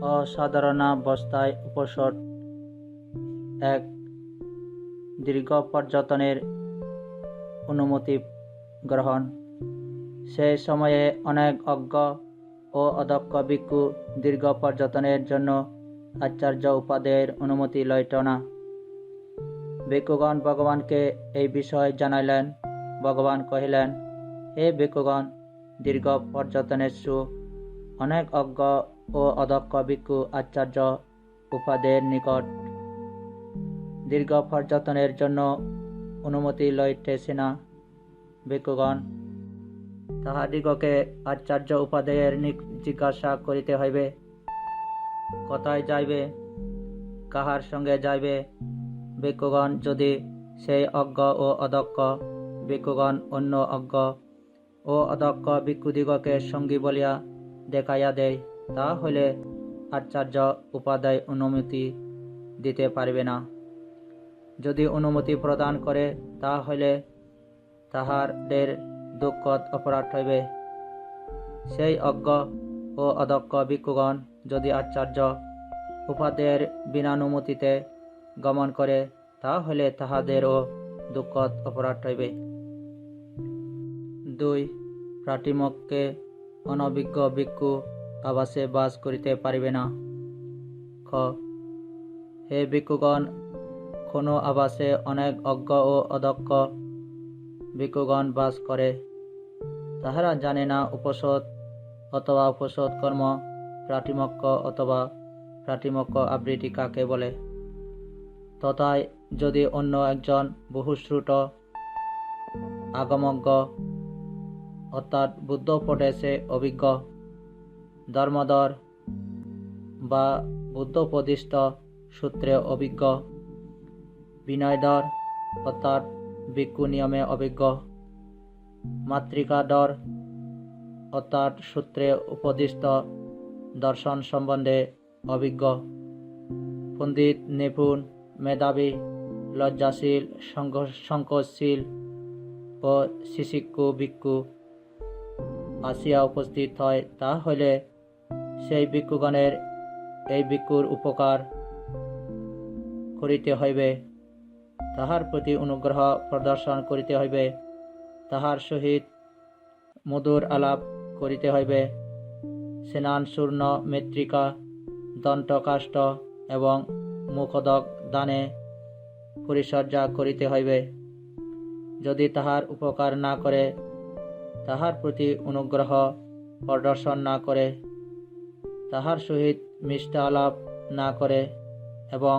অসাধারণাবস্থায় উপসদ এক দীর্ঘ পর্যটনের অনুমতি গ্রহণ। সেই সময়ে অনেক অজ্ঞ ও অদক্ষ ভিক্ষু দীর্ঘ পর্যটনের জন্য আচার্য উপাদেয়ের অনুমতি লইত না। ভিক্ষুগণ ভগবানকে এই বিষয় জানাইলেন। ভগবান কহিলেন, হে ভিক্ষুগণ, দীর্ঘ পর্যটনেষু অনেক অজ্ঞ ও অদক্ষ ভিক্ষু আচার্য উপাদেয়ের নিকট দীর্ঘ পর্যটনের জন্য অনুমতি লইতেছে না। ভিক্ষুগণ, তাহাদিগকে আচার্য উপাদেয়ের জিজ্ঞাসা করিতে হইবে, কোথায় যাইবে, কাহার সঙ্গে যাইবে। ভিক্ষুগণ যদি সেই অজ্ঞ ও অদক্ষ ভিক্ষুগণ অন্য অজ্ঞ ও অদক্ষ ভিক্ষুদিগকে সঙ্গী বলিয়া দেখাইয়া দেয়, তা হইলে আচার্য উপাদেয় অনুমতি দিতে পারিবে না। যদি অনুমতি প্রদান করে, তা হইলে তাহাদের দুঃখদ অপরাধ হইবে। সেই অজ্ঞ ও অদক্ষ ভিক্ষুগণ যদি আচার্য উপাদেয়ের বিনানুমতিতে গমন করে, তা হইলে তাহাদেরও দুঃখদ অপরাধ হইবে। 2. প্রাতিমক্যে অনভিজ্ঞ ভিক্ষু আবাসে বাস করিতে পারিবে না। খ. হে ভিক্ষুগণ, কোন আবাসে অনেক অজ্ঞ ও অদক্ষ ভিক্ষুগণ বাস করে। তাহারা জানে না উপসদ অথবা উপসদ কর্ম, প্রাতিমক্য অথবা প্রাতিমক্য আবৃত্তি কাকে বলে। তথায় যদি অন্য একজন বহুশ্রুত আগমজ্ঞ অর্থাৎ বুদ্ধোপদেশে অভিজ্ঞ ধর্মধর বা বুদ্ধোপদিষ্ট সূত্রে অভিজ্ঞ বিনয়ধর অর্থাৎ ভিক্ষু নিয়মে অভিজ্ঞ মাতৃকাধর অর্থাৎ সূত্রে উপদিষ্ট দর্শন সম্বন্ধে অভিজ্ঞ পণ্ডিত, নিপুণ, মেধাবী, লজ্জাশীল, সংকোচশীল ও শিশিক্ষু ভিক্ষু আসিয়া উপস্থিত হয়, তা হইলে সেই ভিক্ষুগণের এই ভিক্ষুর উপকার করিতে হইবে, তাহার প্রতি অনুগ্রহ প্রদর্শন করিতে হইবে, তাহার সহিত মধুর আলাপ করিতে হইবে, স্নান চূর্ণ, মৃত্তিকা, দন্তকাষ্ঠ এবং মুখোদক দানে পরিচর্যা করিতে হইবে। যদি তাহার উপকার না করে, তাহার প্রতি অনুগ্রহ প্রদর্শন না করে, তাহার সহিত মিষ্ট আলাপ না করে এবং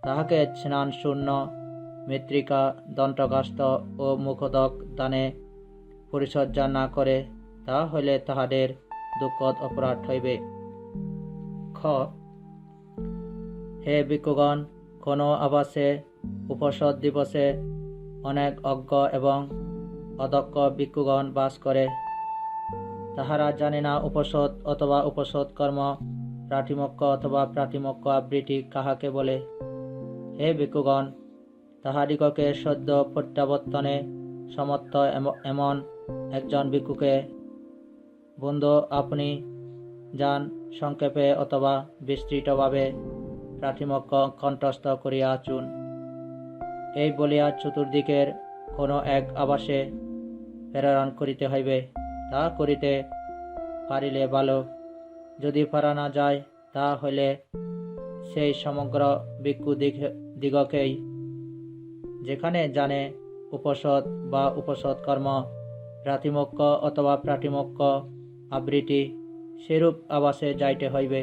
তাহাকে স্নান চূর্ণ, মৃত্তিকা, দন্তকাষ্ঠ ও মুখোদক দানে পরিচর্যা না করে, তা হইলে তাহাদের দুঃখদ অপরাধ হইবে। খ. হে ভিক্ষুগণ, কোন আবাসে উপসদ দিবসে অনেক অজ্ঞ এবং অদক্ষ ভিক্ষুগণ বাস করে। তাহারা জানে না উপসদ অথবা উপসদ কর্ম, প্রাতিমক্য অথবা প্রাতিমক্য আবৃত্তি কাহাকে বলে। হে ভিক্ষুগণ, তাহাদিগকে সদ্য প্রত্যাবর্তনে সমর্থ এমন একজন ভিক্ষুকে বন্ধু আপনি যান সংক্ষেপে অথবা বিস্তৃতভাবে প্রাতিমক্য কণ্ঠস্থ করিয়া চুন। এই বলিয়া চতুর্দিকের কোনো এক আবাসে প্রেরণ করিতে হইবে। তা করিতে পারিলে ভালো, যদি পারা না যায়, তা হইলে সেই সমগ্র ভিক্ষু দিগকেই যেখানে জানে উপসদ বা উপসদ কর্ম, প্রাতিমক্য অথবা প্রাতিমক্য আবৃত্তি, সেরূপ আবাসে যাইতে হইবে।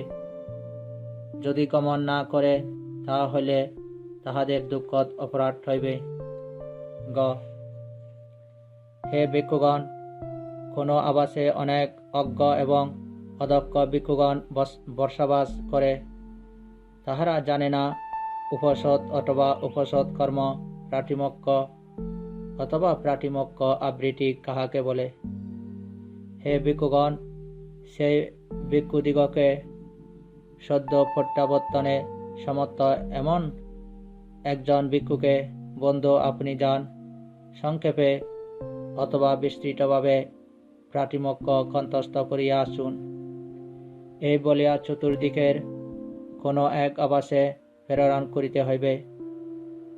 যদি গমন না করে, তা হইলে তাহাদের দুঃখদ অপরাধ হইবে। গ. হে ভিক্ষুগণ, কোন আবাসে অনেক অজ্ঞ এবং অদক্ষ ভিক্ষুগণ বসবাস করে। তাহারা জানে না উপসদ অথবা উপসদ কর্ম, প্রাতিমক্য অথবা প্রাতিমক্য আবৃত্তি কাহাকে বলে। হে ভিক্ষুগণ, সেই ভিক্ষুদিগকে সদ্য প্রত্যাবর্তনে সমর্থ এমন একজন ভিক্ষুকে বন্ধু আপনি যান সংক্ষেপে অথবা বিস্তৃতভাবে প্রাতিমক্য কণ্ঠস্থ করিয়া আসুন। এই বলিয়া চতুর্দিকের কোনো এক আবাসে প্রেরণ করিতে হইবে।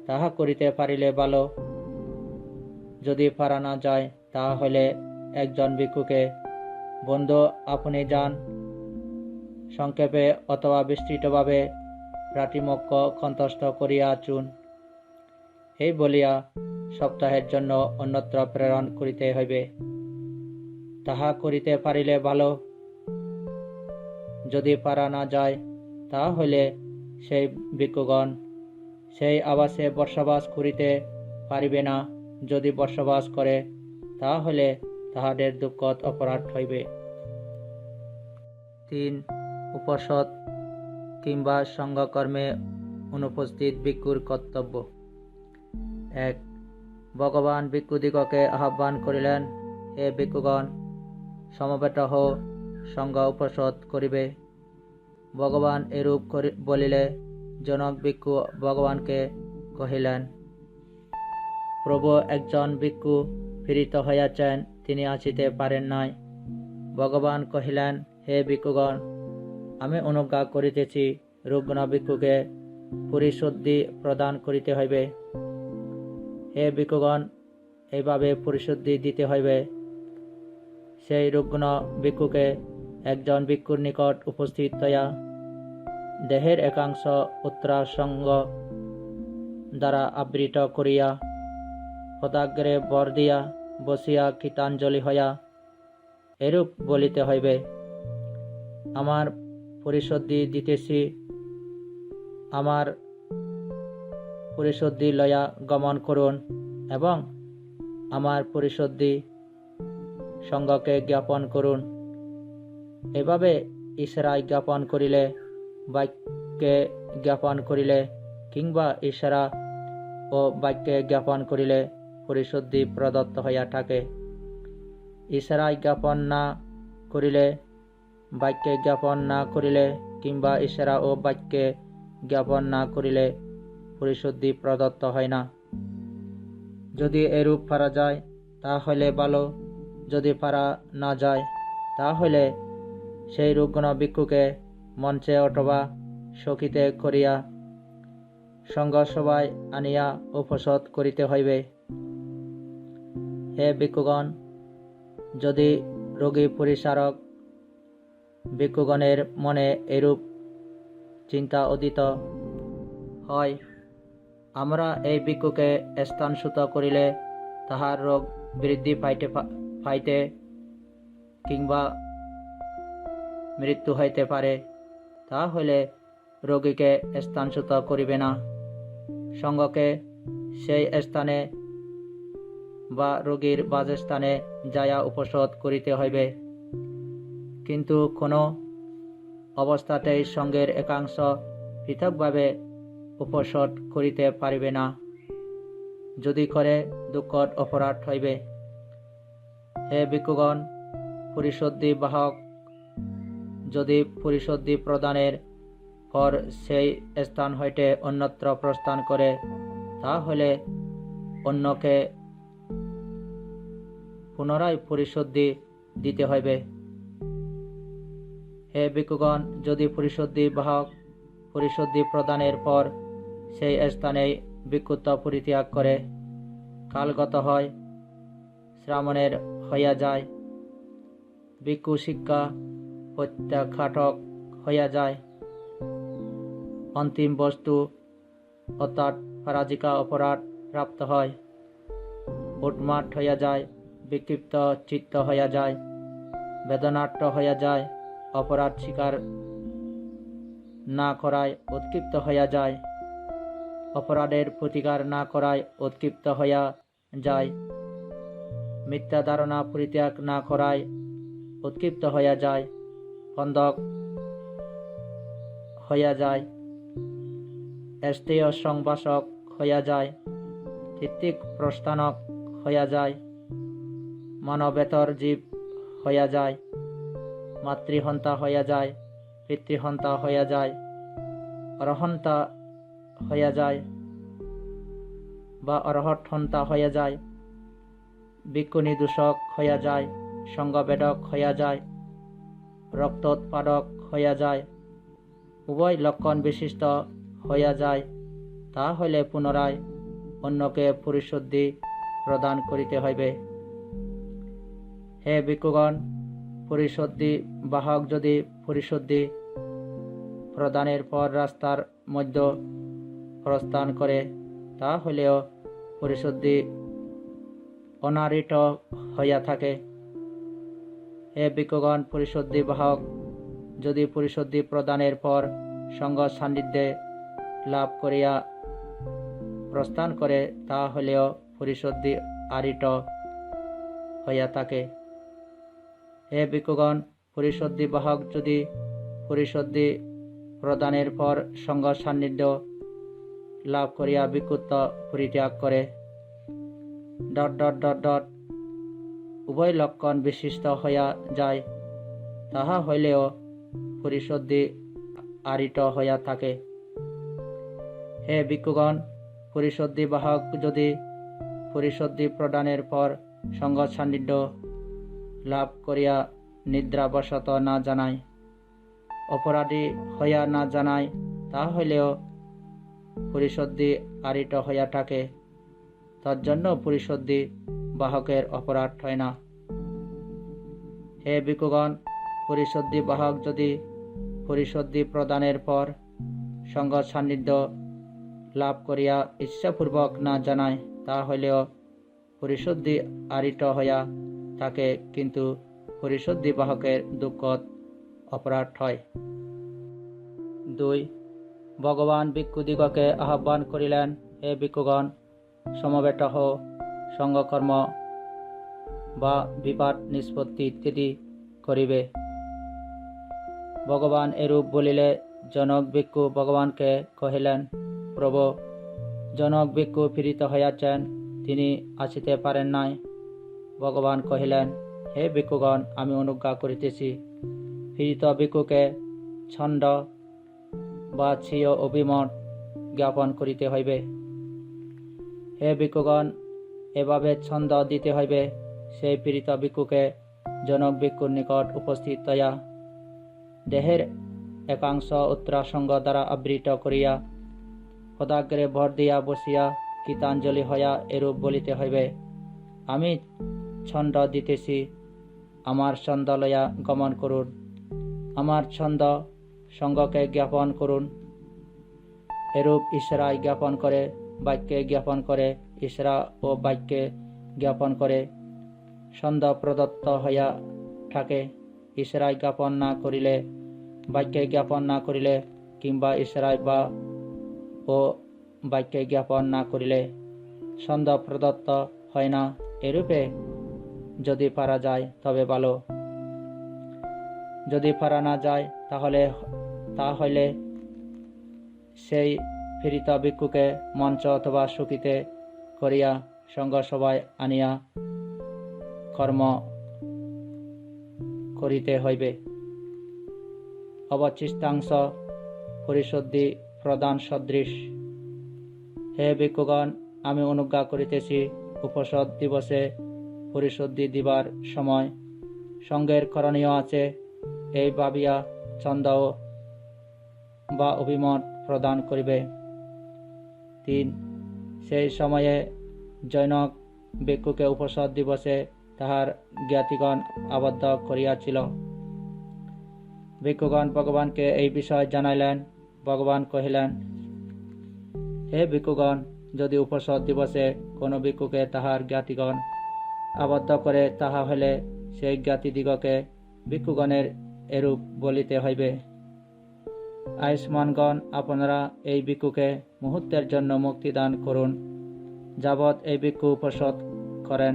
তাহা করিতে পারিলে ভালো, যদি পারা না যায় তাহা হইলে একজন ভিক্ষুকে বন্ধু আপনি যান, সংক্ষেপে অথবা বিস্তৃতভাবে প্রাতিমোক্ষ কণ্ঠস্থ করিয়া চুন। এই বলিয়া সপ্তাহের জন্য অন্যত্র প্রেরণ করিতে হইবে। তাহা করিতে পারিলে ভালো, যদি পারা না যায় তাহা হইলে সেই ভিক্ষুগণ সেই আবাসে বসবাস করিতে পারিবে না। যদি বসবাস করে তাহা হইলে তাহাদের দুঃখদ অপরাধ হইবে। 3. উপসদ কিংবা সঙ্গকর্মে অনুপস্থিত ভিক্ষুর কর্তব্য। 1. ভগবান ভিক্ষুদিগকে আহ্বান করিলেন, হে ভিক্ষুগণ, সমবেত হও, সঙ্গ উপসদ করিবে। ভগবান এরূপ বলিলে জনক ভিক্ষু ভগবানকে কহিলেন, প্রভু, একজন ভিক্ষু পীড়িত হইয়াছেন, তিনি আসিতে পারেন নাই। ভগবান কহিলেন, হে ভিক্ষুগণ, আমি অনুজ্ঞা করিতেছি, রুগ্ন ভিক্ষুকে পরিশুদ্ধি প্রদান করিতে হইবে। হে ভিক্ষুগণ, এইভাবে পরিশুদ্ধি দিতে হইবে। সেই রুগ্ন ভিক্ষুকে একজন ভিক্ষুর নিকট উপস্থিত হইয়া দেহের একাংশ উত্তরাসঙ্গ দ্বারা আবৃত করিয়া পদাগ্রে বর দিয়া বসিয়া কীর্তনাঞ্জলি হইয়া এরূপ বলিতে হইবে, আমার পরিশুদ্ধি দিতেছি, আমার পরিশুদ্ধি লইয়া গমন করুন এবং আমার পরিশুদ্ধি সঙ্গকে জ্ঞাপন করুন। এভাবে ইশারায় জ্ঞাপন করিলে, বাক্যে জ্ঞাপন করিলে কিংবা ইশারা ও বাক্যে জ্ঞাপন করিলে পরিশুদ্ধি প্রদত্ত হইয়া থাকে। ইশারায় জ্ঞাপন না করিলে, বাক্যে জ্ঞাপন না করিলে কিংবা ইশারা ও বাক্যে জ্ঞাপন না করিলে পরিশুদ্ধি প্রদত্ত হয় না। যদি এরূপ পারা যায় তাহলে ভালো, যদি পারা না যায় তাহলে সেই রুগ্ন ভিক্ষুকে মঞ্চে অথবা সখিতে করিয়া সঙ্গসভায় আনিয়া উপসদ করিতে হইবে। হে ভিক্ষুগণ, যদি রোগী পরিচারক ভিক্ষুগণের মনে এরূপ চিন্তা উদিত হয়, আমরা এই ভিক্ষুকে স্থানচ্যুত করিলে তাহার রোগ বৃদ্ধি পাইতে কিংবা মৃত্যু হইতে পারে, তাহা হইলে রোগীকে স্থানচ্যুত করিবে না। সঙ্গকে সেই স্থানে বা রোগীর বাসস্থানে যাইয়া উপসদ করিতে হইবে, কিন্তু কোনো অবস্থাতেই সঙ্গের একাংশ পৃথকভাবে উপসদ করিতে পারিবে না। যদি করে দুঃখদ অপরাধ হইবে। হে ভিক্ষুগণ, পরিশুদ্ধি বাহক যদি পরিশুদ্ধি প্রদানের পর সেই স্থান হইতে অন্যত্র প্রস্থান করে, তাহলে অন্যকে পুনরায় পরিশুদ্ধি দিতে হইবে। হে ভিক্ষুগণ, যদি পরিশুদ্ধি বাহক পরিশুদ্ধি প্রদানের পর সেই স্থানেই ভিক্ষুত্ব পরিত্যাগ করে, কালগত হয়, শ্রামণের হইয়া যায়, ভিক্ষু শিক্ষা প্রত্যাখ্যাতক হইয়া যায়, অন্তিম বস্তু অর্থাৎ পরাজিকা অপরাধ প্রাপ্ত হয়, উন্মাদ হইয়া যায়, বিক্ষিপ্ত চিত্ত হইয়া যায়, বেদনার্ত হইয়া যায়, অপরাধ স্বীকার না করায় উৎক্ষিপ্ত হইয়া যায়, অপরাধের প্রতিকার না করায় উৎক্ষিপ্ত হইয়া যায়, মিথ্যা ধারণা পরিত্যাগ না করায় উৎক্ষিপ্ত হইয়া যায়, খন্দক হইয়া যায়, স্থায়ী সংবাসক হইয়া যায়, কৃত্তিক প্রস্থানক হইয়া যায়, মানবেতর জীব হইয়া যায়, মাতৃহন্তা হইয়া যায়, পিতৃহন্তা হইয়া যায়, অরহন্তা হইয়া যায় বা অরহৎহন্তা হইয়া যায়, ভিক্ষুনি দূষক হইয়া যায়, সঙ্গবেদক হইয়া যায়, রক্তোৎপাদক হইয়া যায়, উভয় লক্ষণ বিশিষ্ট হইয়া যায়, তাহলে পুনরায় অন্যকে পরিশুদ্ধি প্রদান করিতে হইবে। হে ভিক্ষুগণ, পরিশুদ্ধি বাহক যদি পরিশুদ্ধি প্রদানের পর রাস্তার মধ্যে প্রস্থান করে, তাহলেও পরিশুদ্ধি অনারিত হইয়া থাকে। হে ভিক্ষুগণ, পরিশুদ্ধি বাহক যদি পরিশুদ্ধি প্রদানের পর সঙ্গ সান্নিধ্যে লাভ করিয়া প্রস্থান করে, তাহলেও পরিশুদ্ধি আরিত হইয়া থাকে। হে ভিক্ষুগণ, পরিশুদ্ধি বাহক যদি পরিশুদ্ধি প্রদানের পর সঙ্গ সান্নিধ্য লাভ করিয়া ভিক্ষুত্ব পরিত্যাগ করে উভয় লক্ষণ বিশিষ্ট হইয়া যায়, তাহা হইলেও পরিশুদ্ধি আরিত হইয়া থাকে। হে ভিক্ষুগণ, পরিশুদ্ধি বাহক যদি পরিশুদ্ধি প্রদানের পর সঙ্গ সান্নিধ্য লাভ করিয়া নিদ্রাবশত না জানায়, অপরাধী হইয়া না জানায়, তাহলেও পরিশুদ্ধি আরিত হইয়া থাকে। তজ্জন্য পরিশুদ্ধি বাহকের অপরাধ হয় না। হে ভিক্ষুগণ, পরিশুদ্ধি বাহক যদি পরিশুদ্ধি প্রদানের পর সঙ্গ সান্নিধ্য লাভ করিয়া ইচ্ছাপূর্বক না জানায়, তাহলেও পরিশুদ্ধি আরিত হইয়া থাকে, কিন্তু পরিশুদ্ধি বাহকের দুঃখত অপরাধ হয়। 2. ভগবান ভিক্ষুদিগকে আহ্বান করিলেন, হে ভিক্ষুগণ, সমবেত হও, সঙ্গকর্ম বা বিবাদ নিষ্পত্তি ইত্যাদি করিবে। ভগবান এরূপ বলিলে জনক ভিক্ষু ভগবানকে কহিলেন, প্রভু, জনক ভিক্ষু পীড়িত হইয়াছেন, তিনি আসিতে পারেন নাই। ভগবান কহিলেন, হে ভিক্ষুগণ, আমি অনুজ্ঞা করিতেছি। পীড়িত ভিক্ষুকে ছন্দ বা স্বীয় অভিমত জ্ঞাপন করিতে হইবে। হে ভিক্ষুগণ, এভাবে ছন্দ দিতে হইবে। সেই পীড়িত ভিক্ষুকে জনক ভিক্ষুর নিকট উপস্থিত হইয়া দেহের একাংশ উত্তরাসঙ্গ দ্বারা আবৃত করিয়া পদাগ্রে ভর দিয়া বসিয়া গীতাঞ্জলি হইয়া এরূপ বলিতে হইবে, আমি ছন্দ দিতেছি, আমার ছন্দ লইয়া গমন করুন, আমার ছন্দ সঙ্গকে জ্ঞাপন করুন। এরূপ ইশারায় জ্ঞাপন করে, বাক্যে জ্ঞাপন করে, ইশারা ও বাক্যে জ্ঞাপন করে ছন্দ প্রদত্ত হইয়া থাকে। ইশারায় জ্ঞাপন না করিলে, বাক্যে জ্ঞাপন না করিলে, কিংবা ইশারায় বা ও বাক্যে জ্ঞাপন না করিলে ছন্দ প্রদত্ত হয় না। এরূপে যদি পারা যায় তবে ভালো, যদি পারা না যায় তাহলে সেই পীড়িত ভিক্ষুকে মঞ্চ অথবা সুখিতে করিয়া সঙ্গ সভায় আনিয়া কর্ম করিতে হইবে। অবশিষ্টাংশ পরিশুদ্ধি প্রদান সদৃশ। হে ভিক্ষুগণ, আমি অনুজ্ঞা করিতেছি, উপসদ দিবসে পরিশুদ্ধি দিবার সময় সঙ্গের করণীয় আছে, এই ভাবিয়া ছন্দ বা অভিমত প্রদান করিবে। 3. সেই সময়ে জনক ভিক্ষুকে উপসদ দিবসে তাহার জ্ঞাতিগণ আবদ্ধ করিয়াছিল। ভিক্ষুগণ ভগবানকে এই বিষয় জানাইলেন। ভগবান কহিলেন, হে ভিক্ষুগণ, যদি উপসদ দিবসে কোনো ভিক্ষুকে তাহার জ্ঞাতিগণ আবদ্ধ করে, তাহা হলে সেই জ্ঞাতিদিগকে ভিক্ষুগণের এরূপ বলিতে হইবে, আয়ুষ্মানগণ, আপনারা এই ভিক্ষুকে মুহূর্তের জন্য মুক্তিদান করুন, যাবৎ এই ভিক্ষু উপসদ করেন।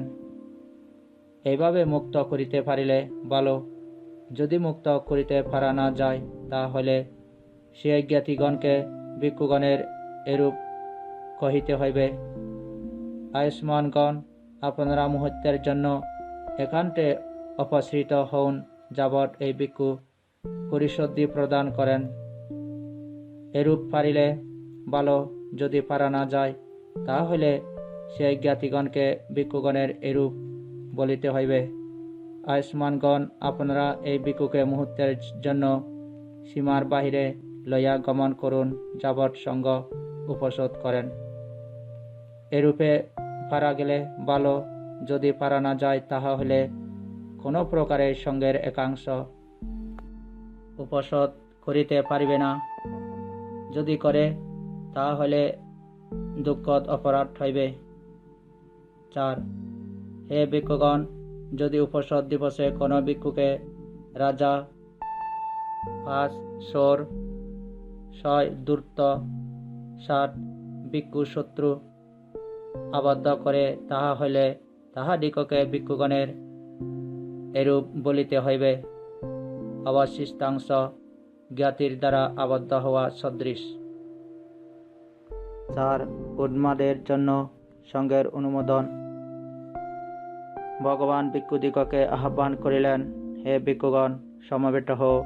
এইভাবে মুক্ত করিতে পারিলে ভালো। যদি মুক্ত করিতে পারা না যায়, তাহলে সেই জ্ঞাতিগণকে ভিক্ষুগণের এরূপ কহিতে হইবে, আয়ুষ্মানগণ, আপনারা মুহূর্তের জন্য একান্তে অপসৃত হউন, যাবৎ এই ভিক্ষু পরিশুদ্ধি প্রদান করেন। এরূপ পারিলে ভালো। যদি পারা না যায়, তাহলে সেই জ্ঞাতিগণকে ভিক্ষুগণের এরূপ বলিতে হইবে, আয়ুষ্মানগণ, আপনারা এই ভিক্ষুকে মুহূর্তের জন্য সীমার বাহিরে লইয়া গমন করুন, যাবৎ সঙ্গ উপশোধ করেন। এরূপে পারা গেলে ভালো, যদি পারা না যায় তাহা হলে কোনো প্রকারে সঙ্গের একাংশ উপশোধ করিতে পারিবে না। যদি করে তাহা হলে দুঃখদ অপরাধ হইবে। 4. হে ভিক্ষুগণ, যদি উপশোধ দিবসে কোনো ভিক্ষুকে রাজা, 5 চোর, 6 ধূর্ত, 7 ভিক্ষু শত্রু আবদ্ধ করে, তাহা হইলে তাহাদিগকে ভিক্ষুগণের এরূপ বলিতে হইবে, অবশিষ্টাংশ জ্ঞাতির দ্বারা আবদ্ধ হওয়া সদৃশ। 4. উন্মাদের জন্য সঙ্গের অনুমোদন। ভগবান ভিক্ষুদিগকে আহ্বান করিলেন, হে ভিক্ষুগণ, সমবেত হও,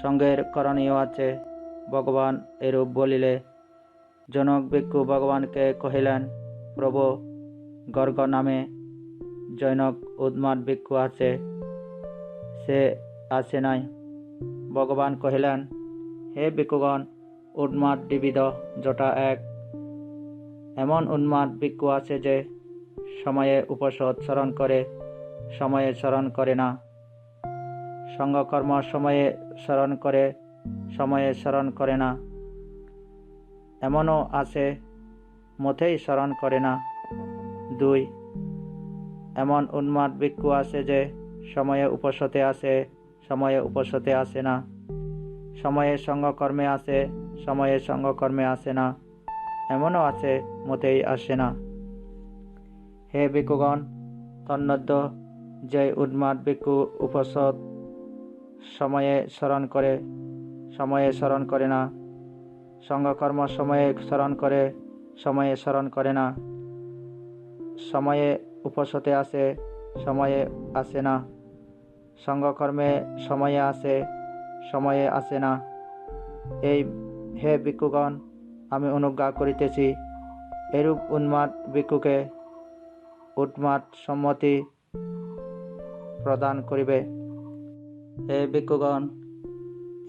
সঙ্গের করণীয় আছে। ভগবান এরূপ বলিলে জনক ভিক্ষু ভগবানকে কহিলেন, প্রভু, গর্গ নামে জনক উন্মাদ ভিক্ষু আছে, সে আসে নাই। ভগবান কহিলেন, হে ভিক্ষুগণ, উন্মাদ দ্বিবিধ, যথা 1, এমন উন্মাদ ভিক্ষু আছে যে সময়ে উপশোধ স্মরণ করে, সময়ে স্মরণ করে না। সঙ্গকর্ম সময়ে স্মরণ করে, সময়ে স্মরণ করে না। এমনও আছে মোটেই স্মরণ করে না। 2, এমন উন্মাদ ভিক্ষু আছে যে সময়ে উপশোধে আসে, সময়ে উপশোধে আসে না। সময়ে সঙ্গকর্মে আসে, সময়ে সঙ্গকর্মে আসে না। এমনও আছে মোটেই আসে না। হে ভিক্ষুগণ, তন্মধ্যে যে উন্মাদ ভিক্ষু উপশোধ সময়ে স্মরণ করে, সময়ে স্মরণ করে না, সঙ্গকর্ম সময়ে স্মরণ করে, সময়ে স্মরণ করে না, সময়ে উপশোধে আসে, সময়ে আসে না, সঙ্গকর্মে সময়ে আসে, সময়ে আসে না, এই হে ভিক্ষুগণ আমি অনুজ্ঞা করিতেছি, এরূপ উন্মাদ ভিক্ষুকে উন্মাদ সম্মতি প্রদান করিবে। হে ভিক্ষুগণ,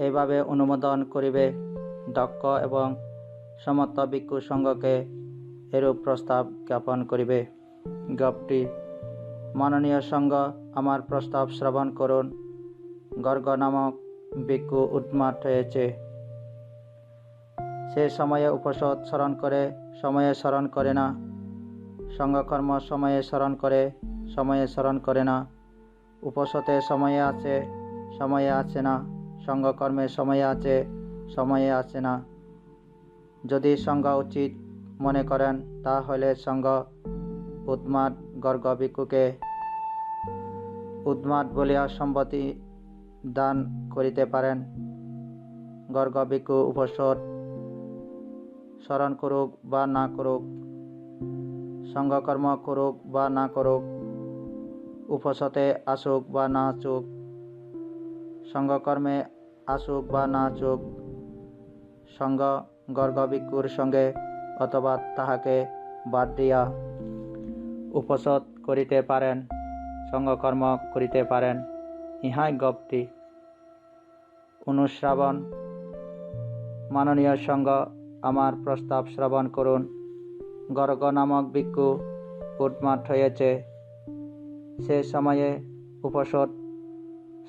এইভাবে অনুমোদন করিবে। দক্ষ এবং সমর্থ ভিক্ষু সঙ্গকে এরূপ প্রস্তাব জ্ঞাপন করিবে। জ্ঞপ্তি: মাননীয় সঙ্গ, আমার প্রস্তাব শ্রবণ করুন। গর্গ নামক ভিক্ষু উন্মাদ হয়েছে। সে সময়ে উপশোধ স্মরণ করে, সময়ে স্মরণ করে না। সঙ্গকর্ম সময়ে স্মরণ করে, সময়ে স্মরণ করে না। উপশোধে সময়ে আছে, সময়ে আছে না। সঙ্গকর্মে সময়ে আছে, সময়ে আছে না। যদি সঙ্গ উচিত মনে করেন তাহলে সঙ্গ উন্মাদ গর্গ ভিক্ষুকে উন্মাদ বলিয়া সম্মতি দান করিতে পারেন। গর্গ ভিক্ষু উপশোধ স্মরণ করুক বা না করুক, সঙ্গকর্ম করুক বা না করুক, উপশোধে আসুক বা না আসুক, সঙ্গকর্মে আসুক বা না আসুক, সঙ্গ গর্গ ভিক্ষুর সঙ্গে অথবা তাহাকে বাদ দিয়া উপশোধ করিতে পারেন, সঙ্গকর্ম করিতে পারেন। ইহাই জ্ঞপ্তি। অনুশ্রাবণ: মাননীয় সঙ্গ, আমার প্রস্তাব শ্রবণ করুন। গর্গ নামক ভিক্ষু উন্মাদ হয়েছে। সে সময়ে উপশোধ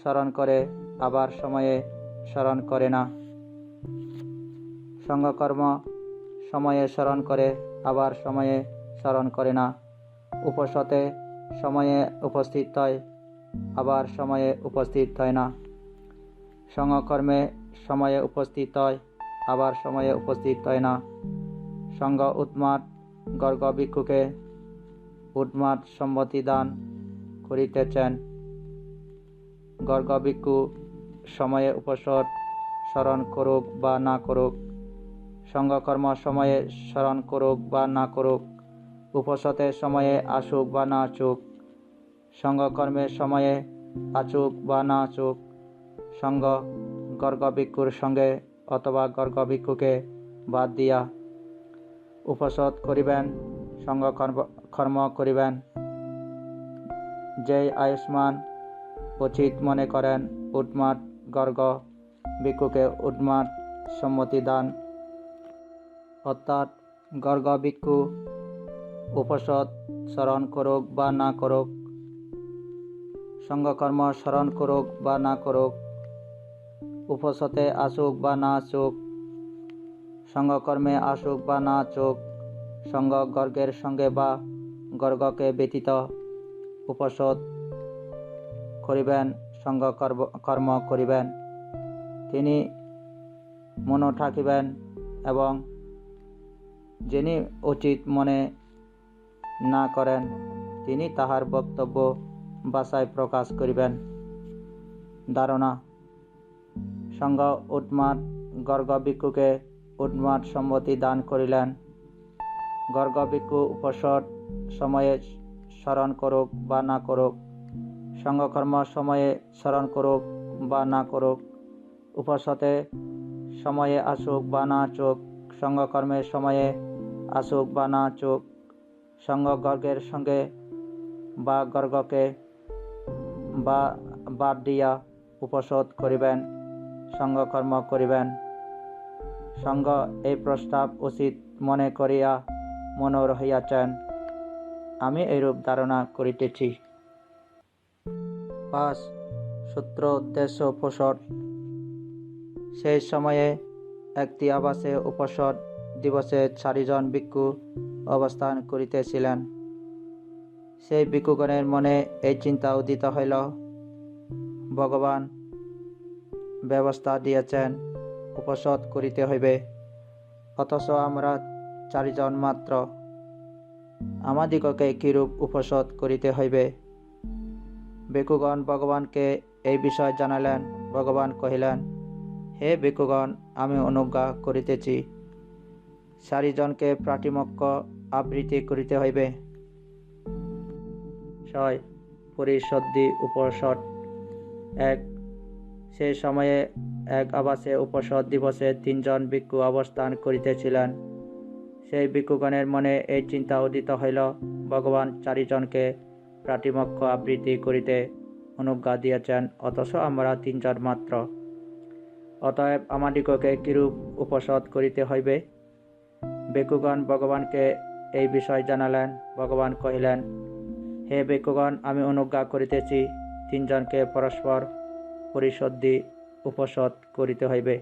স্মরণ করে, আবার সময়ে স্মরণ করে না। সঙ্গকর্ম সময়ে স্মরণ করে, আবার সময়ে স্মরণ করে না। উপশোধে সময়ে উপস্থিত হয়, আবার সময়ে উপস্থিত হয় না। সঙ্গকর্মে সময়ে উপস্থিত হয়, আবার সময়ে উপস্থিত হয় না। সঙ্গ উন্মাদ গর্গ ভিক্ষুকে উন্মাদ সম্মতি দান করিতেছেন। গর্গ ভিক্ষু সময়ে উপশোধ স্মরণ করুক বা না করুক, সঙ্গকর্ম সময়ে স্মরণ করুক বা না করুক, উপশোধের সময়ে আসুক বা না আসুক, সঙ্গকর্মের সময়ে আসুক বা না আসুক, সঙ্গ গর্গ ভিক্ষুর সঙ্গে অথবা গর্গ ভিক্ষুকে বাদ দিয়া উপশোধ করিবেন, সঙ্গকর্ম করিবেন। যেই আয়ুষ্মান উচিত মনে করেন উন্মাদ গর্গ ভিক্ষুকে উন্মাদ সম্মতি দান, অর্থাৎ গর্গ ভিক্ষু উপসদ স্মরণ করুক বা না করুক, সঙ্গকর্ম স্মরণ করুক বা না করুক, উপসতে আসুক বা না আসুক, সঙ্গকর্মে আসুক বা না আসুক, সঙ্গ গর্গের সঙ্গে বা গর্গকে ব্যতীত উপসদ করিবেন, সঙ্গ কর্ম করিবেন। তিনি মন থাকিবেন এবং যিনি উচিত মনে না করেন তিনি তাহার বক্তব্য ভাষায় প্রকাশ করিবেন। ধারণা: সঙ্গ উন্মাদ গর্গ ভিক্ষুকে উন্মাদ সম্মতি দান করিলেন। গর্গ ভিক্ষু উপসদ সময়ে স্মরণ করুক বা না করুক, সঙ্গকর্ম সময়ে স্মরণ করুক বা না করুক, উপসতে সময়ে আসুক বা না আসুক, সঙ্গকর্মের সময়ে আসুক বা না আসুক, সঙ্গ গর্গের সঙ্গে বা গর্গকে বা বাদ দিয়া উপসদ করিবেন, সঙ্গকর্ম করিবেন। সঙ্গ এই প্রস্তাব উচিত মনে করিয়া মন রহিয়াছেন। আমি এইরূপ ধারণা করিতেছি। 5. সূত্র উদ্দেশ্য উপসদ। সেই সময়ে একটি আবাসে উপসদ দিবসে 4 জন ভিক্ষু অবস্থান করিতেছিলেন। সেই ভিক্ষুগণের মনে এই চিন্তা উদিত হইল, ভগবান ব্যবস্থা দিয়েছেন উপসদ করিতে হইবে, অথচ আমরা 4 জন মাত্র, আমাদিগকে কিরূপ উপসদ করিতে হইবে? ভিক্ষুগণ ভগবানকে এই বিষয় জানালেন। ভগবান কহিলেন, হে ভিক্ষুগণ, আমি অনুজ্ঞা করিতেছি, 4 জনকে প্রাতিমোক্ষ আবৃত্তি করিতে হইবে। 6. পরিশুদ্ধি উপসদ। 1. সেই সময়ে এক আবাসে উপসদ দিবসে 3 জন ভিক্ষু অবস্থান করিতেছিলেন। সেই ভিক্ষুগণের মনে এই চিন্তা উদিত হইল, ভগবান 4 জনকে প্রাতিমোক্ষ আবৃত্তি করিতে অনুজ্ঞা দিয়েছেন, অথচ আমরা 3 জন মাত্র, অতএব আমাদিগকে কিরূপ উপসদ করিতে হইবে? ভিক্ষুগণ ভগবানকে এই বিষয় জানালেন। ভগবান কহিলেন, হে ভিক্ষুগণ, আমি অনুজ্ঞা করিতেছি, 3 জনকে পরস্পর পরিশুদ্ধি উপসদ করিতে হইবে।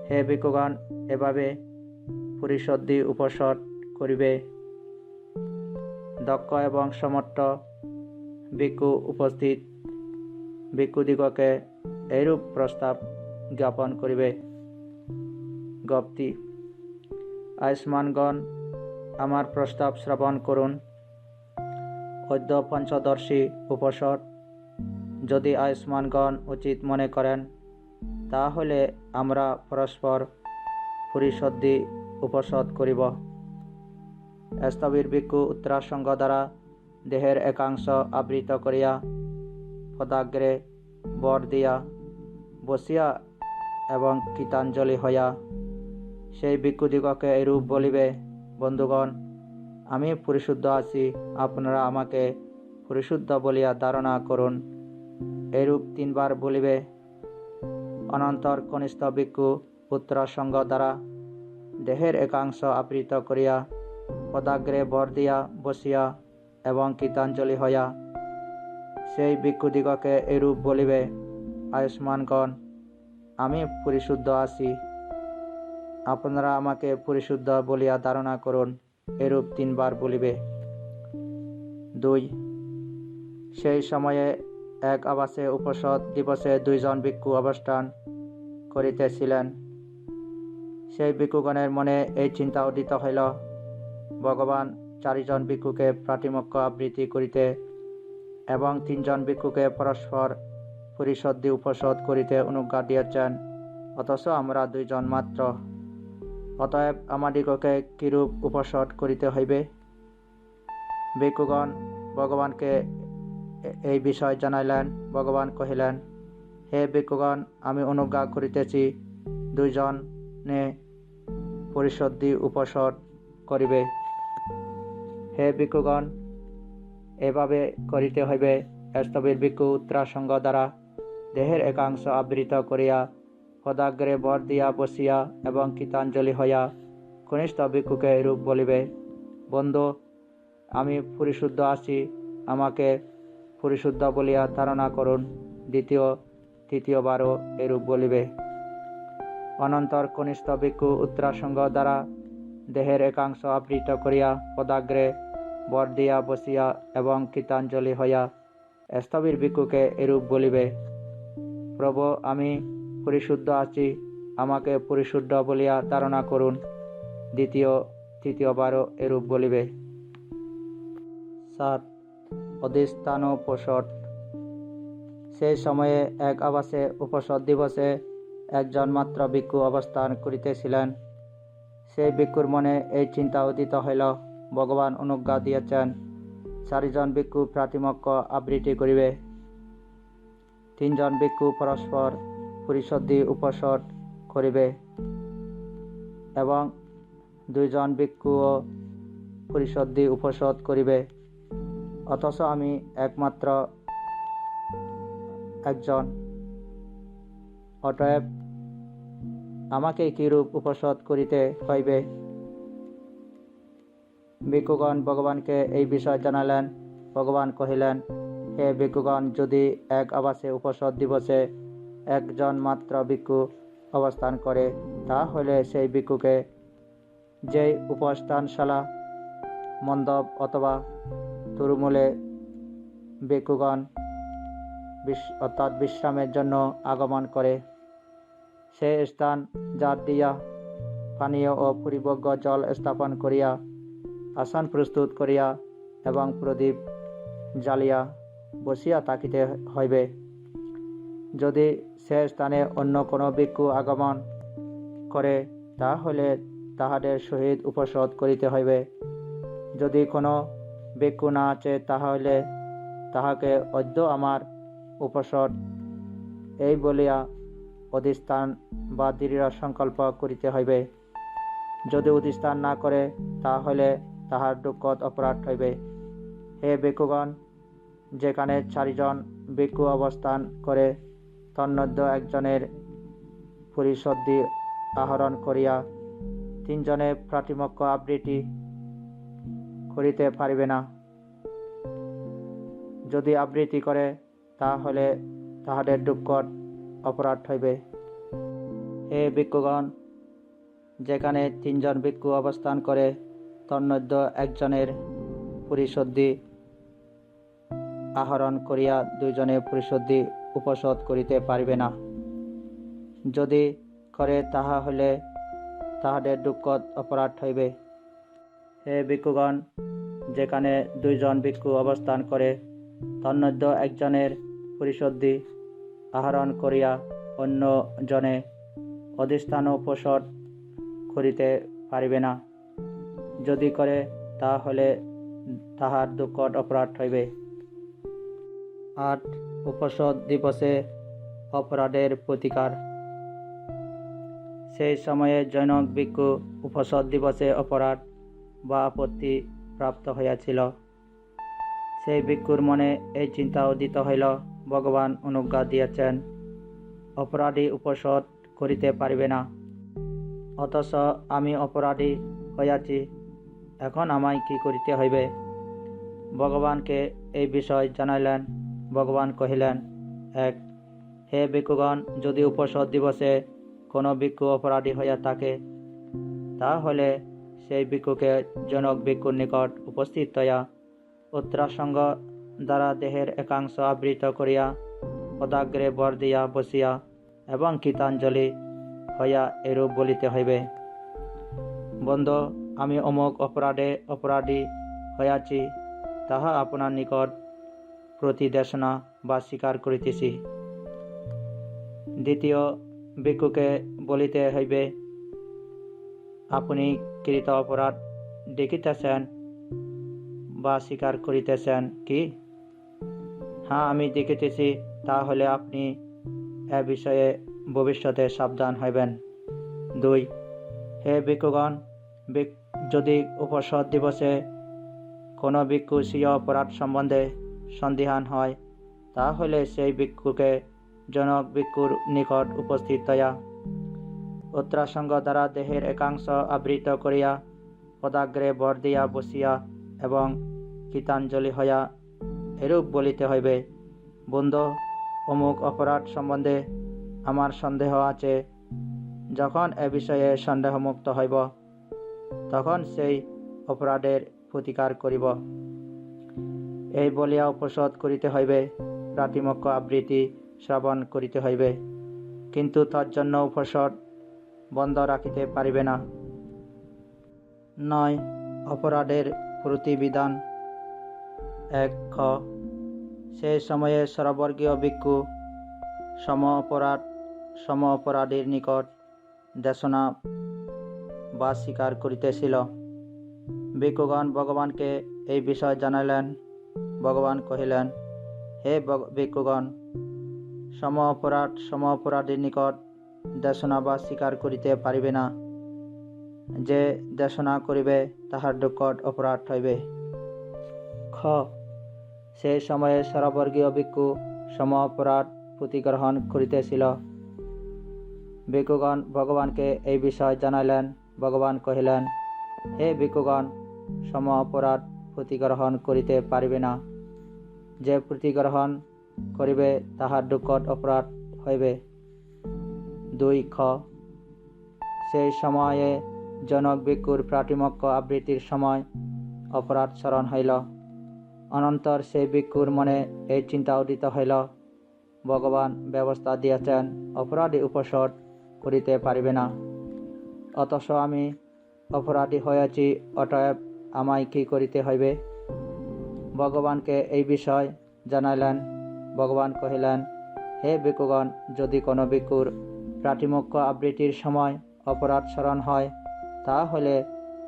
হে ভিক্ষুগণ, এভাবে পরিশুদ্ধি উপসদ করিবে। দক্ষ এবং সমর্থ ভিক্ষু উপস্থিত ভিক্ষুদিগকে এইরূপ প্রস্তাব জ্ঞাপন করিবে। গপ্তি: আয়ুষ্মানগণ, আমার প্রস্তাব শ্রবণ করুন। অদ্য পঞ্চদর্শী উপসদ যদি আয়ুষ্মানগণ উচিত মনে করেন, তাহলে আমরা পরস্পর পরিশুদ্ধি উপসদ করিব। স্থবির ভিক্ষু উত্তরাসঙ্গ দ্বারা দেহের একাংশ আবৃত করিয়া পদাগ্রে বর দিয়া বসিয়া এবং কৃতাঞ্জলি হইয়া সেই ভিক্ষুদিগকে এরূপ বলিবে, বন্ধুগণ, আমি পরিশুদ্ধ আছি, আপনারা আমাকে পরিশুদ্ধ বলিয়া ধারণা করুন। এরূপ 3 বার বলিবে। অনন্তর কনিষ্ঠ ভিক্ষু উত্তরাসঙ্গ দ্বারা দেহের একাংশ আবৃত করিয়া পদাগ্রে বর দিয়া বসিয়া এবং কৃতাঞ্জলি হইয়া সেই ভিক্ষুদিগকে এরূপ বলিবে, আয়ুষ্মানগণ, আমি পরিশুদ্ধ আছি, আপনারা আমাকে পরিশুদ্ধ বলিয়া ধারণা করুন। এরূপ 3 বার বলিবে। 2. সেই সময়ে এক আবাসে উপসদ দিবসে 2 জন ভিক্ষু অবস্থান করিতেছিলেন। সেই ভিক্ষুগণের মনে এই চিন্তা উদিত হইল, ভগবান 4 জন ভিক্ষুকে প্রাতিমোক্ষ আবৃত্তি করিতে এবং 3 জন ভিক্ষুকে পরস্পর পরিশুদ্ধি উপসদ করিতে অনুজ্ঞা দিয়েছেন, অথচ আমরা 2 জন মাত্র, অতএব আমাদিগকে কিরূপ উপসদ করিতে হইবে? ভিক্ষুগণ ভগবানকে এই বিষয় জানাইলেন। ভগবান কহিলেন, হে ভিক্ষুগণ, আমি অনুজ্ঞা করিতেছি, 2 জনে পরিশুদ্ধি উপসদ করিবে। হে ভিক্ষুগণ, এভাবে করিতে হইবে। স্থবির ভিক্ষু উত্তরাসঙ্গ দ্বারা দেহের একাংশ আবৃত করিয়া পদাগ্রে বর দিয়া বসিয়া এবং কৃতাঞ্জলি হইয়া কনিষ্ঠ ভিক্ষুকে এরূপ বলিবে, বন্ধু, আমি পরিশুদ্ধ আছি, আমাকে পরিশুদ্ধ বলিয়া ধারণা করুন। তৃতীয়বারও এরূপ বলিবে। অনন্তর কনিষ্ঠ ভিক্ষু উত্তরাসঙ্গ দ্বারা দেহের একাংশ আবৃত করিয়া পদাগ্রে বর দিয়া বসিয়া এবং কৃতাঞ্জলি হইয়া স্থবির ভিক্ষুকে এরূপ বলিবে, প্রভু, আমি পরিশুদ্ধ আছি, আমাকে পরিশুদ্ধ বলিয়া ধারণা করুন। তৃতীয়বারও এরূপ বলিবে। 7. অধিষ্ঠানোপসট। সেই সময়ে এক আবাসে উপসদ দিবসে একজন মাত্র ভিক্ষু অবস্থান করিতেছিলেন। সেই ভিক্ষুর মনে এই চিন্তা উদিত হইল, ভগবান অনুজ্ঞা দিয়েছেন 4 জন ভিক্ষু প্রাতিমক্য আবৃত্তি করিবে। 3 জন ভিক্ষু পরস্পর পরিশুদ্ধি উপসট করিবে এবং 2 জন ভিক্ষুও পরিশুদ্ধি উপসদ করিবে। অথচ আমি একমাত্র একজন, অতএব আমাকে কিরূপ উপসদ করিতে হইবে? ভিক্ষুগণ ভগবানকে এই বিষয় জানালেন। ভগবান কহিলেন, হে ভিক্ষুগণ, যদি এক আবাসে উপসদ দিবসে একজন মাত্র ভিক্ষু অবস্থান করে, তাহলে সেই ভিক্ষুকে যেই উপস্থানশালা, মণ্ডপ অথবা তরুমূলে ভিক্ষুগণ অর্থাৎ বিশ্রামের জন্য আগমন করে, সে স্থান জার দিয়া পানীয় ও পরিভোগ্য জল স্থাপন করিয়া আসন প্রস্তুত করিয়া এবং প্রদীপ জ্বালিয়া বসিয়া থাকিতে হইবে। যদি সে স্থানে অন্য কোনো ভিক্ষু আগমন করে, তাহলে তাহাদের সহিত উপসদ করিতে হইবে। যদি কোনো ভিক্ষু না আছে, তাহলে তাহাকে অদ্য আমার উপসদ এই বলিয়া অধিষ্ঠান বা দৃঢ় সংকল্প করিতে হইবে। যদি অধিষ্ঠান না করে, তাহলে তাহার দুঃখদ অপরাধ হইবে। হে ভিক্ষুগণ, যেখানে 4 জন ভিক্ষু অবস্থান করে, তন্মধ্যে একজনের পরিশুদ্ধি আহরণ করিয়া 3 জনে প্রাতিমক্য আবৃত্তি করিতে পারিবে না। যদি আবৃত্তি করে, তাহলে তাহাদের দুঃখদ অপরাধ হইবে। হে ভিক্ষুগণ, যেখানে 3 জন ভিক্ষু অবস্থান করে, তন্মধ্যে একজনের পরিশুদ্ধি আহরণ করিয়া 2 জনে পরিশুদ্ধি উপসদ করিতে পারিবে না। যদি করে, তাহা হইলে তাহাদের দুঃখদ অপরাধ হইবে। হে ভিক্ষুগণ, যেখানে 2 জন ভিক্ষু অবস্থান করে, তন্মধ্যে একজনের পরিশুদ্ধি আহরণ করিয়া অন্য জনে অধিষ্ঠানোপসদ করিতে পারিবে না। যদি করে, তাহলে তাহার দুঃখদ অপরাধ হইবে। 8. উপসদ দিবসে অপরাধের প্রতিকার। সেই সময়ে জনক ভিক্ষু উপসদ দিবসে অপরাধ বা আপত্তি প্রাপ্ত হইয়াছিল। সেই ভিক্ষুর মনে এই চিন্তা উদিত হইল, ভগবান অনুজ্ঞা দিয়েছেন অপরাধী উপসদ করিতে পারিবে না, অথচ আমি অপরাধী হইয়াছি, এখন আমায় কি করিতে হইবে? ভগবানকে এই বিষয় জানাইলেন। ভগবান কহিলেন, 1. হে ভিক্ষুগণ, যদি উপসদ দিবসে কোনো ভিক্ষু অপরাধী হইয়া থাকে, তাহলে সেই ভিক্ষুকে জনক ভিক্ষুর নিকট উপস্থিত হইয়া উত্তরাসঙ্গ দ্বারা দেহের একাংশ আবৃত করিয়া পদাগ্রে বর দিয়া বসিয়া এবং কৃতাঞ্জলি হইয়া এরূপ বলিতে হইবে, বন্ধু, আমি অমুক অপরাধে অপরাধী হইয়াছি, তাহা আপনার নিকট প্রতিদেশনা বা স্বীকার করিতেছি। দ্বিতীয় ভিক্ষুকে বলিতে হইবে, আপনি কৃত অপরাধ দেখিতেছেন বা স্বীকার করিতেছেন কি? হ্যাঁ, আমি দেখিতেছি। তাহলে আপনি এ বিষয়ে ভবিষ্যতে সাবধান হইবেন। 2. হে ভিক্ষুগণ, যদি উপসদ দিবসে কোনো ভিক্ষু স্বীয় অপরাধ সম্বন্ধে সন্দিহান হয়, তাহলে সেই ভিক্ষুকে জনক ভিক্ষুর নিকট উপস্থিত হইয়া উত্তরাসঙ্গ দ্বারা দেহের একাংশ আবৃত করিয়া পদাগ্রে বর দিয়া বসিয়া এবং কৃতাঞ্জলি হইয়া এরূপ বলিতে হইবে, বন্ধু, অমুক অপরাধ সম্বন্ধে আমার সন্দেহ আছে। যখন এ বিষয়ে সন্দেহমুক্ত হইব, তখন সেই অপরাধের প্রতিকার করিব। এই বলিয়া উপোষদ করিতে হইবে, প্রাতিমোক্ষ আবৃত্তি শ্রবণ করিতে হইবে, কিন্তু তজ্জন্য উপোষদ বন্ধ রাখিতে পারিবে না। 9. অপরাধের প্রতিবিধান। 1. খ, সেই সময়ে সর্ববর্গীয় ভিক্ষু সম অপরাধীর নিকট দেশনা বা স্বীকার করিতেছিল। ভিক্ষুগণ ভগবানকে এই বিষয় জানাইলেন। ভগবান কহিলেন, হে ভিক্ষুগণ, সম অপরাধীর নিকট দেশনা বা স্বীকার করিতে পারিবে না। যে দেশনা করিবে তাহার নিকট অপরাধ হইবে। খ, সেই সময়ে সর্ববর্গীয় ভিক্ষু সম অপরাধ প্রতিগ্রহণ করিতেছিল। ভিক্ষুগণ ভগবানকে এই বিষয় জানাইলেন। ভগবান কহিলেন, হে ভিক্ষুগণ, সম অপরাধ প্রতিগ্রহণ করিতে পারিবে না। যে প্রতিগ্রহণ করিবে তাহার নিকট অপরাধ হইবে। 2. খ, সেই সময়ে জনক ভিক্ষুর প্রাতিমোক্ষ আবৃত্তির সময় অপরাধ স্মরণ হইল। অনন্তর সেই ভিক্ষুর মনে এই চিন্তা উদিত হইল, ভগবান ব্যবস্থা দিয়াছেন, অপরাধী উপোষদ করিতে পারিবে না। অথচ আমি অপরাধী হইয়াছি, অতএব আমায় কি করিতে হইবে? ভগবানকে এই বিষয় জানাইলেন। ভগবান কহিলেন, হে ভিক্ষুগণ, যদি কোনো ভিক্ষুর প্রাতিমোক্ষ আবৃত্তির সময় অপরাধ স্মরণ হয়, তাহলে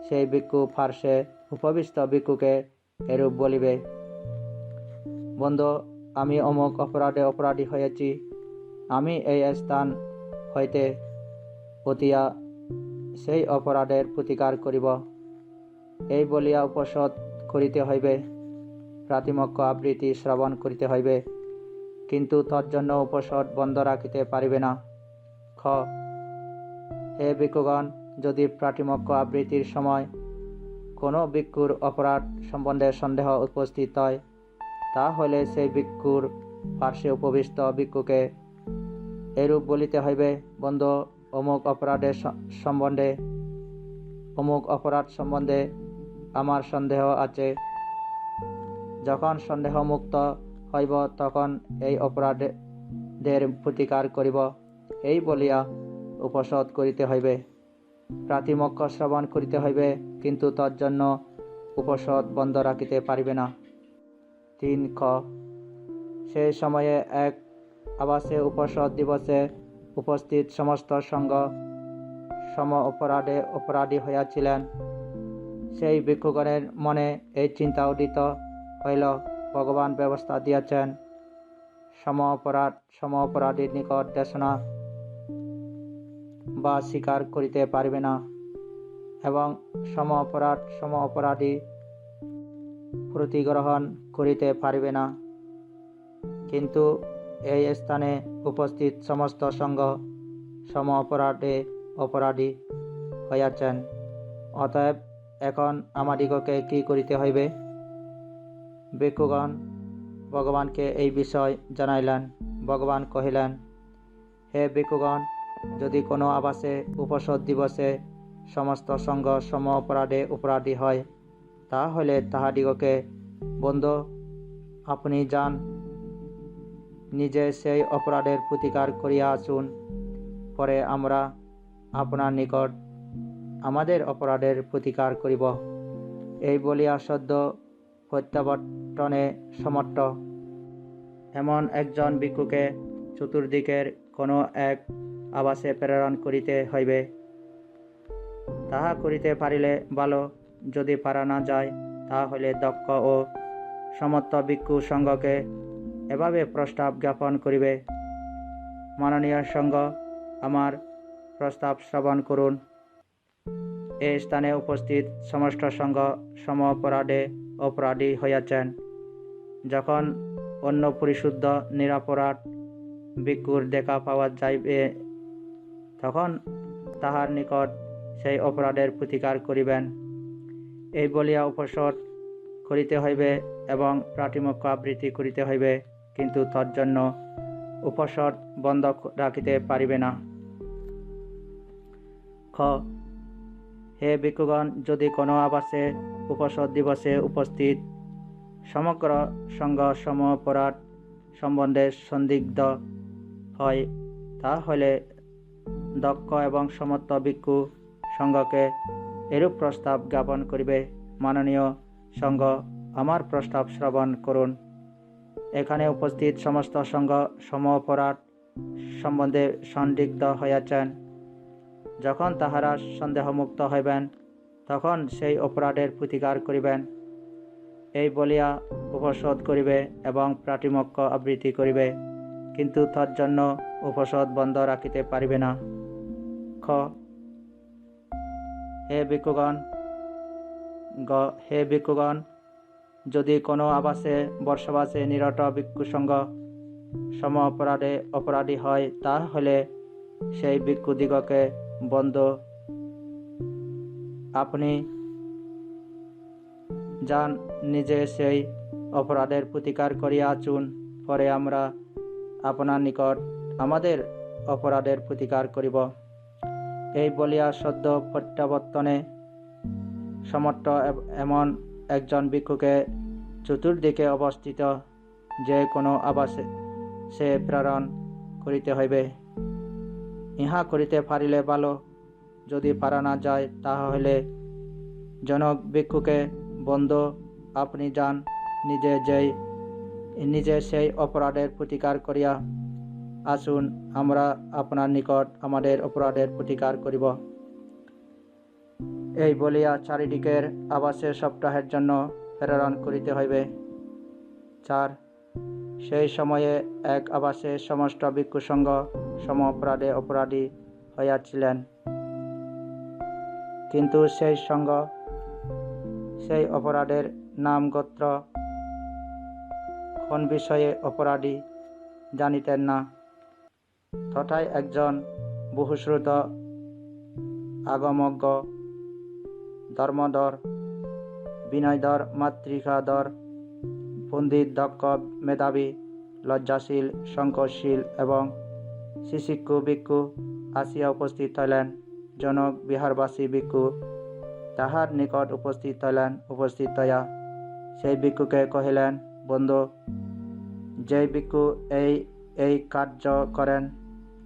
সেই ভিক্ষু পার্শ্বে উপবিষ্ট ভিক্ষুকে এরূপ বলিবে, বন্ধু, আমি অমুক অপরাধে অপরাধী হয়েছি। আমি এই স্থান হইতে উঠিয়া সেই অপরাধের প্রতিকার করিব। এই বলিয়া উপোষদ করিতে হইবে, প্রাতিমোক্ষ আবৃত্তি শ্রবণ করিতে হইবে, কিন্তু তজ্জন্য উপোষদ বন্ধ রাখিতে পারিবে না। খ, হে ভিক্ষুগণ, যদি প্রাতিমোক্ষ আবৃত্তির সময় কোনো ভিক্ষুর অপরাধ সম্বন্ধে সন্দেহ উপস্থিত হয়, তাহলে সেই ভিক্ষুর পার্শ্বে উপবিষ্ট ভিক্ষুকে এরূপ বলিতে হইবে, বন্ধু, অমুক অপরাধ সম্বন্ধে আমার সন্দেহ আছে। যখন সন্দেহ মুক্ত হইব, তখন এই অপরাধের প্রতিকার করিব। এই বলিয়া উপোষদ করিতে হইবে, প্রাতিমোক্ষ শ্রবণ করিতে হইবে, কিন্তু তজ্জন্য উপোষদ বন্ধ রাখিতে পারিবে না। 3. খ, সেই সময়ে এক আবাসে উপোষদ দিবসে উপস্থিত সমস্ত সঙ্গ সম অপরাধে অপরাধী হইয়াছিলেন। সেই ভিক্ষুগণের মনে এই চিন্তা উদিত হইল, ভগবান ব্যবস্থা দিয়াছেন, সম অপরাধীর নিকট দেশনা বা স্বীকার করিতে পারিবে না, এবং সম অপরাধী প্রতিগ্রহণ করিতে পারিবে না। কিন্তু এই স্থানে উপস্থিত সমস্ত সঙ্গ সম অপরাধে অপরাধী হইয়াছেন। অতএব এখন আমাদিগকে কি করিতে হইবে? ভিক্ষুগণ ভগবানকে এই বিষয় জানাইলেন। ভগবান কহিলেন, হে ভিক্ষুগণ, যদি কোনো আবাসে উপোষদ দিবসে সমস্ত সঙ্গ সম অপরাধে অপরাধী হয়, তাহলে তাহাদিগকে, বন্ধু, আপনি যান, নিজে সেই অপরাধের প্রতিকার করিয়া আসুন, পরে আমরা আপনার নিকট আমাদের অপরাধের প্রতিকার করিব। এই বলিয়া সদ্য প্রত্যাবর্তনে সমর্থ এমন একজন ভিক্ষুকে চতুর্দিকের কোনো এক আবাসে প্রেরণ করিতে হইবে। তাহা করিতে পারিলে ভালো, যদি পারা না যায়, তাহলে দক্ষ ও সমর্থ ভিক্ষু সঙ্গকে এভাবে প্রস্তাব জ্ঞাপন করিবে, মাননীয় সঙ্গ, আমার প্রস্তাব শ্রবণ করুন। এই স্থানে উপস্থিত সমস্ত সঙ্গ সম অপরাধে অপরাধী হইয়াছেন। যখন অন্য পরিশুদ্ধ নিরাপরাধ ভিক্ষুর দেখা পাওয়া যাইবে, তখন তাহার নিকট সেই অপরাধের প্রতিকার করিবেন। এই বলিয়া উপসদ করিতে হইবে এবং প্রাতিমোক্ষ আবৃত্তি করিতে হইবে, কিন্তু তজ্জন্য উপসদ বন্ধ রাখিতে পারিবে না। খ হে ভিক্ষুগণ, যদি কোনো আবাসে উপসদ দিবসে উপস্থিত সমগ্র সঙ্গ সম অপরাধ সম্বন্ধে সন্দিগ্ধ হয়, তাহলে দক্ষ এবং সমর্থ ভিক্ষু সঙ্গকে এরূপ প্রস্তাব জ্ঞাপন করিবে: মাননীয় সঙ্গ, আমার প্রস্তাব শ্রবণ করুন। এখানে উপস্থিত সমস্ত সঙ্গ সম অপরাধ সম্বন্ধে সন্দিগ্ধ হইয়াছেন। যখন তাহারা সন্দেহমুক্ত হইবেন, তখন সেই অপরাধের প্রতিকার করিবেন। এই বলিয়া উপসদ করিবে এবং প্রাতিমোক্ষ আবৃত্তি করিবে, কিন্তু তজ্জন্য উপসদ বন্ধ রাখিতে পারিবে না। খ হে ভিক্ষুগণ, যদি কোনো আবাসে বর্ষবাসে নিরত ভিক্ষুসঙ্গ সম অপরাধে অপরাধী হয়, তাহলে সেই ভিক্ষুদিগকে বন্ধু আপনি যান, নিজে সেই অপরাধের প্রতিকার করিয়া আচুন, পরে আমরা আপনার নিকট আমাদের অপরাধের প্রতিকার করিব। এই বলিয়া সদ্য প্রত্যাবর্তনে সমর্থ এমন একজন ভিক্ষুকে চতুর্দিকে অবস্থিত যে কোনো আবাসে সে প্রেরণ করিতে হইবে। ইহা করিতে পারিলে ভালো, যদি পারা না যায়, তাহলে জনক ভিক্ষুকে বন্ধু আপনি যান, নিজে সেই অপরাধের প্রতিকার করিয়া আসুন, আমরা আপনার নিকট আমাদের অপরাধের প্রতিকার করিব। এই বলিয়া চারিদিকের আবাসে সপ্তাহের জন্য প্রেরণ করিতে হইবে। 4 সেই সময়ে এক আবাসে সমস্ত ভিক্ষুসঙ্গ সম অপরাধে অপরাধী হইয়াছিলেন, কিন্তু সেই সঙ্গ সেই অপরাধের নাম গোত্র কোন বিষয়ে অপরাধী জানিতেন না। তথায় একজন বহুশ্রুত আগমজ্ঞ ধর্মধর বিনয়ধর মাতৃকাধর পণ্ডিত দক্ষ মেধাবী লজ্জাশীল সংকোচশীল এবং শিশিক্ষু ভিক্ষু আসিয়া উপস্থিত হইলেন। জনক বিহারবাসী ভিক্ষু তাহার নিকট উপস্থিত হইলেন। উপস্থিত হইয়া সেই ভিক্ষুকে কহিলেন, বন্ধু, যে ভিক্ষু এই কার্য করেন,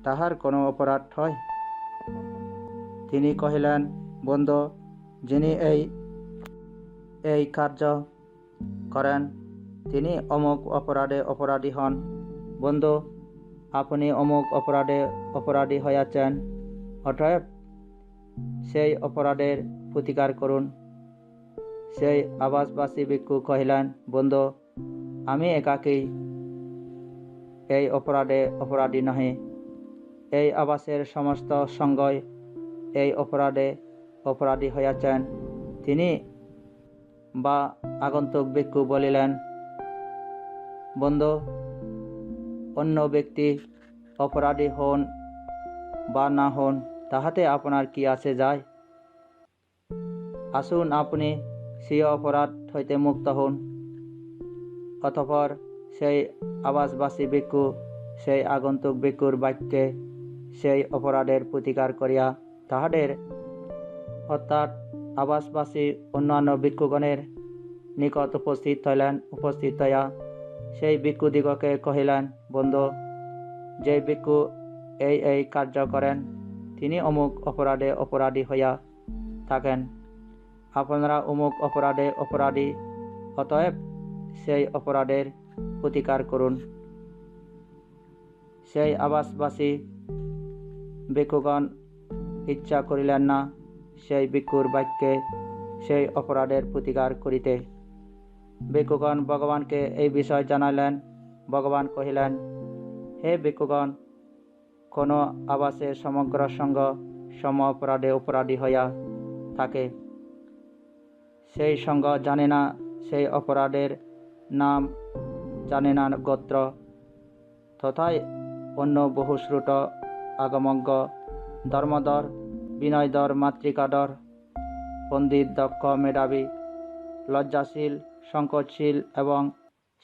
তাহার কোনো অপরাধ হয়? তিনি কহিলেন, বন্ধু, যিনি এই কার্য করেন, তিনি অমুক অপরাধে অপরাধী হন। বন্ধু, আপনি অমুক অপরাধে অপরাধী হইয়াছেন, অতএব সেই অপরাধের প্রতিকার করুন। সেই আবাসবাসী ভিক্ষু কহিলেন, বন্ধু, আমি একাকী এই অপরাধে অপরাধী নহি। এই আবাসের সমস্ত সঙ্গই এই অপরাধে অপরাধী হইয়াছেন। তিনি বা আগন্তুক ভিক্ষু বলিলেন, বন্ধু, অন্য ব্যক্তি অপরাধী হন বা না হন, তাহাতে আপনার কি আসে যায়? আসুন, আপনি স্বীয় অপরাধ হইতে মুক্ত হন। অতঃপর সেই আবাসবাসী ভিক্ষু সেই আগন্তুক ভিক্ষুর বাক্যে সেই অপরাধের প্রতিকার করিয়া তাহাদের অর্থাৎ আবাসবাসী অন্যান্য ভিক্ষুগণের নিকট উপস্থিত হইলেন। উপস্থিত হইয়া সেই ভিক্ষুদিগকে কহিলেন, বন্ধু, যে ভিক্ষু এই কার্য করেন, তিনি অমুক অপরাধে অপরাধী হইয়া থাকেন। আপনারা অমুক অপরাধে অপরাধী, অতএব সেই অপরাধের প্রতিকার করুন। সেই আবাসবাসী ভিক্ষুগণ ইচ্ছা করিলেন না সেই ভিক্ষুর বাক্যে সেই অপরাধের প্রতিকার করিতে। ভিক্ষুগণ ভগবানকে এই বিষয় জানাইলেন। ভগবান কহিলেন, হে ভিক্ষুগণ, কোন আবাসে সমগ্র সঙ্গ সম অপরাধে অপরাধী হইয়া থাকে, সেই সঙ্গ জানে না সেই অপরাধের নাম, জানে না গোত্র, তথায় অন্য বহুশ্রুত আগমজ্ঞ ধর্মধর বিনয়ধর মাতৃকাধর পণ্ডিত দক্ষ মেধাবী লজ্জাশীল সংকোচশীল এবং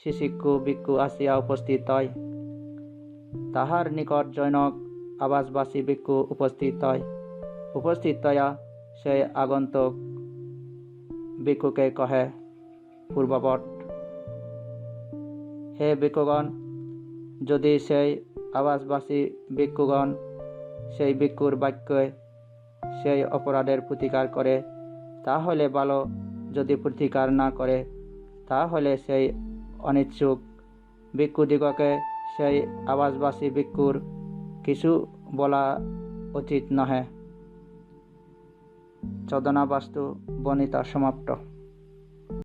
শিশিক্ষু ভিক্ষু আসিয়া উপস্থিত হয়। তাহার নিকট জৈনক আবাসবাসী ভিক্ষু উপস্থিত হয়। উপস্থিত হইয়া সেই আগন্তুক ভিক্ষুকে কহে পূর্ববৎ, হে ভিক্ষুগণ, যদি সেই আবাসবাসী ভিক্ষুগণ সেই ভিক্ষুর বাক্যে সেই অপরাধের প্রতিকার করে তাহলে ভালো, যদি প্রতিকার না করে তাহলে সেই অনিচ্ছুক ভিক্ষুদিগকে সেই আবাসবাসী ভিক্ষুর কিছু বলা উচিত নহে। চোদনা বাস্তু বনিতা সমাপ্ত।